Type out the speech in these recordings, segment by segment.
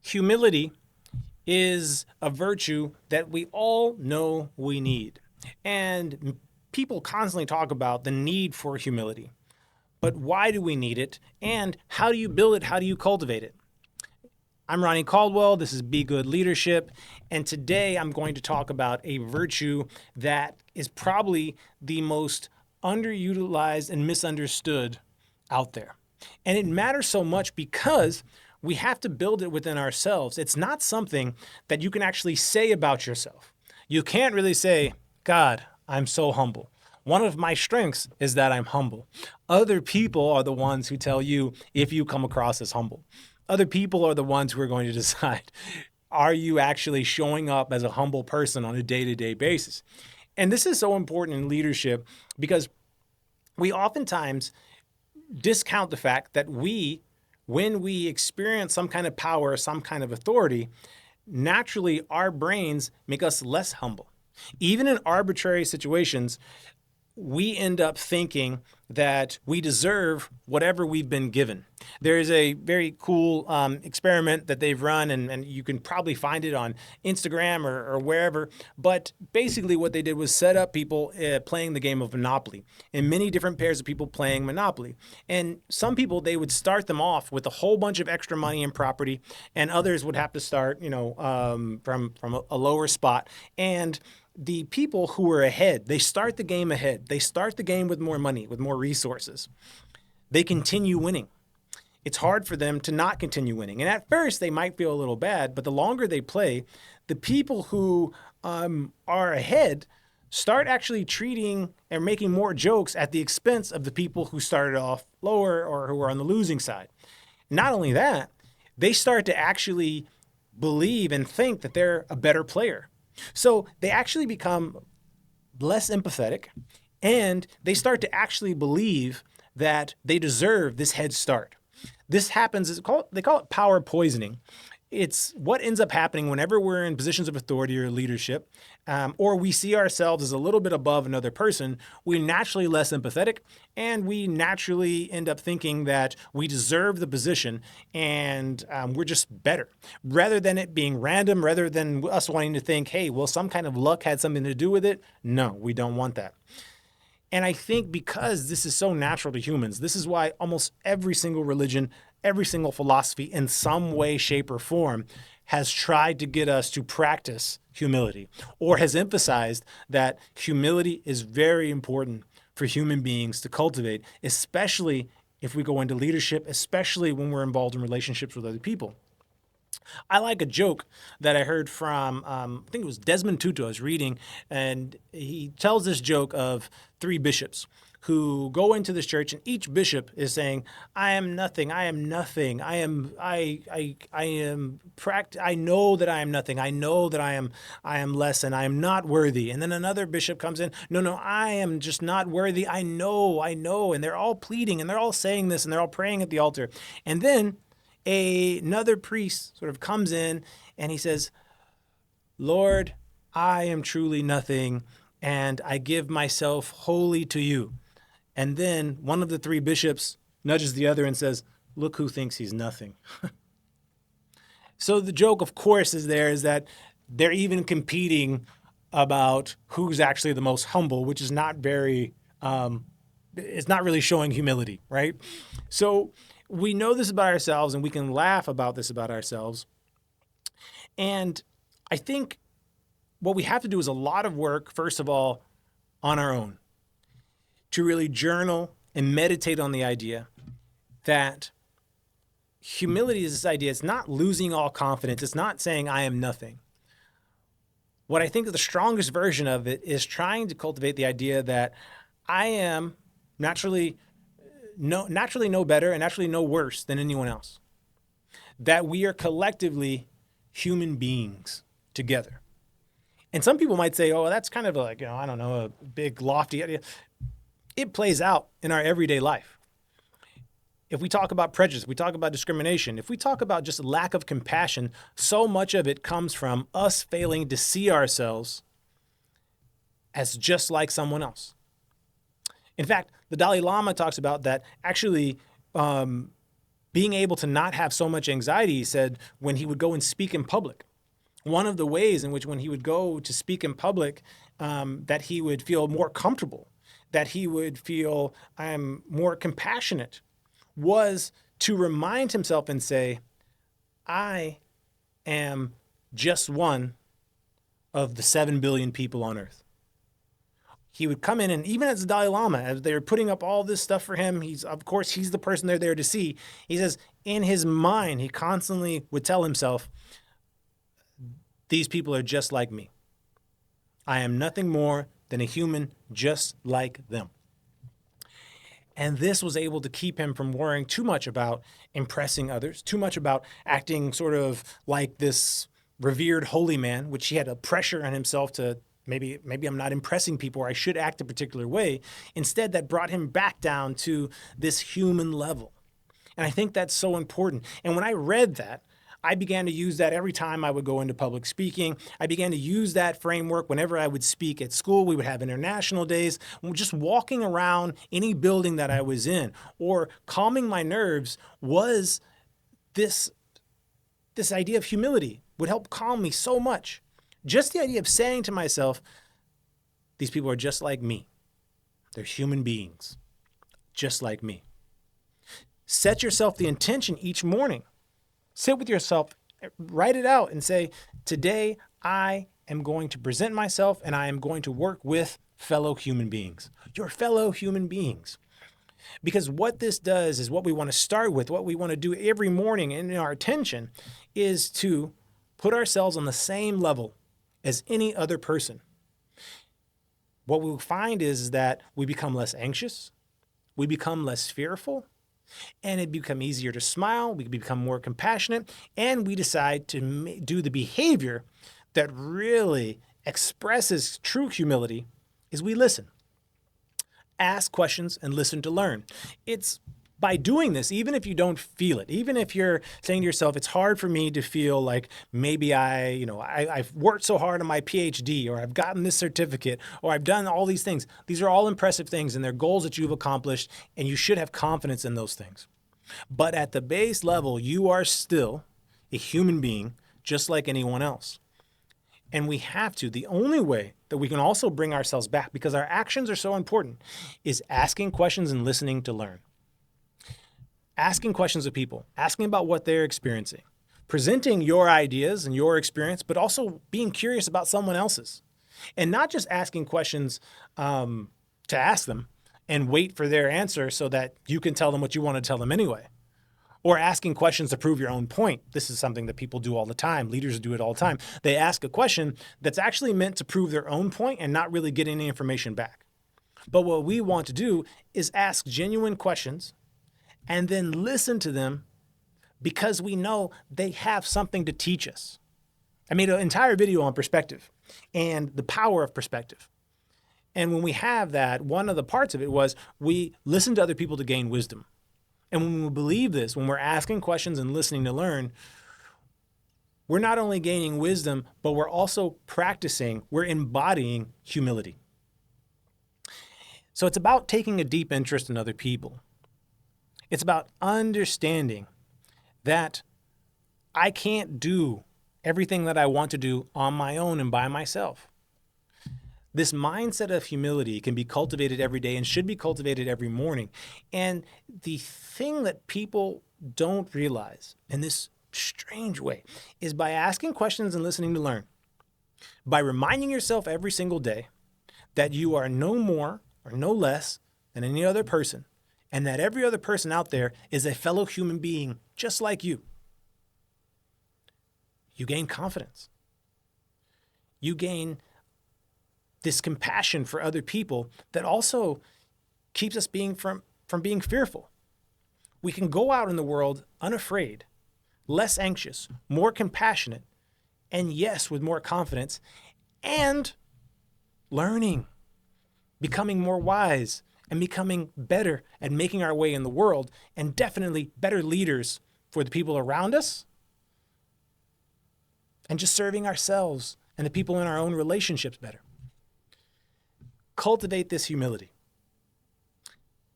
Humility is a virtue that we all know we need. And people constantly talk about the need for humility. But why do we need it? And how do you build it? How do you cultivate it? I'm Ronnie Caldwell. This is Be Good Leadership. And today I'm going to talk about a virtue that is probably the most underutilized and misunderstood out there. And it matters so much because we have to build it within ourselves. It's not something that you can actually say about yourself. You can't really say, God, I'm so humble. One of my strengths is that I'm humble. Other people are the ones who tell you if you come across as humble. Other people are the ones who are going to decide, are you actually showing up as a humble person on a day-to-day basis? And this is so important in leadership because we oftentimes discount the fact that when we experience some kind of power, some kind of authority, naturally our brains make us less humble. Even in arbitrary situations, we end up thinking that we deserve whatever we've been given. There is a very cool experiment that they've run, and you can probably find it on Instagram or wherever. But basically what they did was set up people playing the game of Monopoly, and many different pairs of people playing Monopoly. And some people, they would start them off with a whole bunch of extra money and property, and others would have to start, from a lower spot. And the people who are ahead, they start the game ahead. They start the game with more money, with more resources. They continue winning. It's hard for them to not continue winning. And at first, they might feel a little bad, but the longer they play, the people who are ahead start actually treating and making more jokes at the expense of the people who started off lower or who are on the losing side. Not only that, they start to actually believe and think that they're a better player. So they actually become less empathetic, and they start to actually believe that they deserve this head start. This happens, they call it power poisoning. It's what ends up happening whenever we're in positions of authority or leadership, or we see ourselves as a little bit above another person. We're naturally less empathetic, and we naturally end up thinking that we deserve the position, and we're just better. Rather than it being random, rather than us wanting to think, hey, well, some kind of luck had something to do with it. No, we don't want that. And I think because this is so natural to humans, this is why almost every single religion, every single philosophy in some way, shape, or form has tried to get us to practice humility or has emphasized that humility is very important for human beings to cultivate, especially if we go into leadership, especially when we're involved in relationships with other people. I like a joke that I heard from, I think it was Desmond Tutu I was reading, and he tells this joke of three bishops who go into this church, and each bishop is saying, I am nothing, I am nothing, I know that I am nothing, I know that I am less, and I am not worthy. And then another bishop comes in, no, I am just not worthy, I know, and they're all pleading, and they're all saying this, and they're all praying at the altar. And then another priest sort of comes in and he says, Lord, I am truly nothing, and I give myself wholly to you. And then one of the three bishops nudges the other and says, look who thinks he's nothing. So the joke, of course, is that they're even competing about who's actually the most humble, which is not very, it's not really showing humility, right? So we know this about ourselves, and we can laugh about this about ourselves. And I think what we have to do is a lot of work, first of all, on our own, to really journal and meditate on the idea that humility is this idea. It's not losing all confidence. It's not saying I am nothing. What I think the strongest version of it is trying to cultivate the idea that I am naturally no better and naturally no worse than anyone else. That we are collectively human beings together. And some people might say, oh, that's kind of like, I don't know, a big lofty idea. It plays out in our everyday life. If we talk about prejudice, we talk about discrimination, if we talk about just lack of compassion, so much of it comes from us failing to see ourselves as just like someone else. In fact, the Dalai Lama talks about that actually being able to not have so much anxiety, he said, when he would go and speak in public. One of the ways in which when he would go to speak in public, that he would feel more comfortable, that he would feel more compassionate, was to remind himself and say, I am just one of the 7 billion people on earth. He would come in, and even as the Dalai Lama, as they were putting up all this stuff for him, he's the person they're there to see. He says in his mind, he constantly would tell himself, these people are just like me. I am nothing more than a human just like them. And this was able to keep him from worrying too much about impressing others, too much about acting sort of like this revered holy man, which he had a pressure on himself to maybe I'm not impressing people, or I should act a particular way. Instead, that brought him back down to this human level. And I think that's so important. And when I read that, I began to use that every time I would go into public speaking. I began to use that framework whenever I would speak at school. We would have international days. Just walking around any building that I was in, or calming my nerves, was this idea of humility would help calm me so much. Just the idea of saying to myself, these people are just like me. They're human beings, just like me. Set yourself the intention each morning. Sit with yourself, write it out, and say, today I am going to present myself and I am going to work with fellow human beings. Your fellow human beings. Because what this does is what we want to start with, what we want to do every morning in our attention, is to put ourselves on the same level as any other person. What we'll find is that we become less anxious, we become less fearful, and it become easier to smile, we become more compassionate, and we decide to do the behavior that really expresses true humility is we listen. Ask questions and listen to learn. It's by doing this, even if you don't feel it, even if you're saying to yourself, it's hard for me to feel like maybe I've worked so hard on my PhD, or I've gotten this certificate, or I've done all these things. These are all impressive things, and they're goals that you've accomplished, and you should have confidence in those things. But at the base level, you are still a human being just like anyone else. And we have to. The only way that we can also bring ourselves back, because our actions are so important, is asking questions and listening to learn. Asking questions of people, asking about what they're experiencing, presenting your ideas and your experience, but also being curious about someone else's. And not just asking questions to ask them and wait for their answer so that you can tell them what you want to tell them anyway. Or asking questions to prove your own point. This is something that people do all the time. Leaders do it all the time. They ask a question that's actually meant to prove their own point and not really get any information back. But what we want to do is ask genuine questions and then listen to them, because we know they have something to teach us. I made an entire video on perspective and the power of perspective. And when we have that, one of the parts of it was we listen to other people to gain wisdom. And when we believe this, when we're asking questions and listening to learn, we're not only gaining wisdom, but we're also we're embodying humility. So it's about taking a deep interest in other people. It's about understanding that I can't do everything that I want to do on my own and by myself. This mindset of humility can be cultivated every day and should be cultivated every morning. And the thing that people don't realize in this strange way is by asking questions and listening to learn, by reminding yourself every single day that you are no more or no less than any other person, and that every other person out there is a fellow human being just like you. You gain confidence. You gain this compassion for other people that also keeps us from being fearful. We can go out in the world unafraid, less anxious, more compassionate, and yes, with more confidence, and learning, becoming more wise, and becoming better at making our way in the world, and definitely better leaders for the people around us, and just serving ourselves and the people in our own relationships better. Cultivate this humility.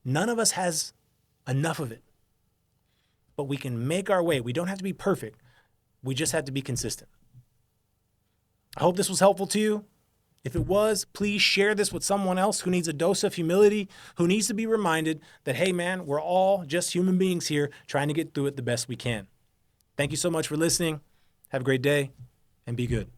None of us has enough of it, but we can make our way. We don't have to be perfect. We just have to be consistent. I hope this was helpful to you. If it was, please share this with someone else who needs a dose of humility, who needs to be reminded that, hey man, we're all just human beings here trying to get through it the best we can. Thank you so much for listening. Have a great day and be good.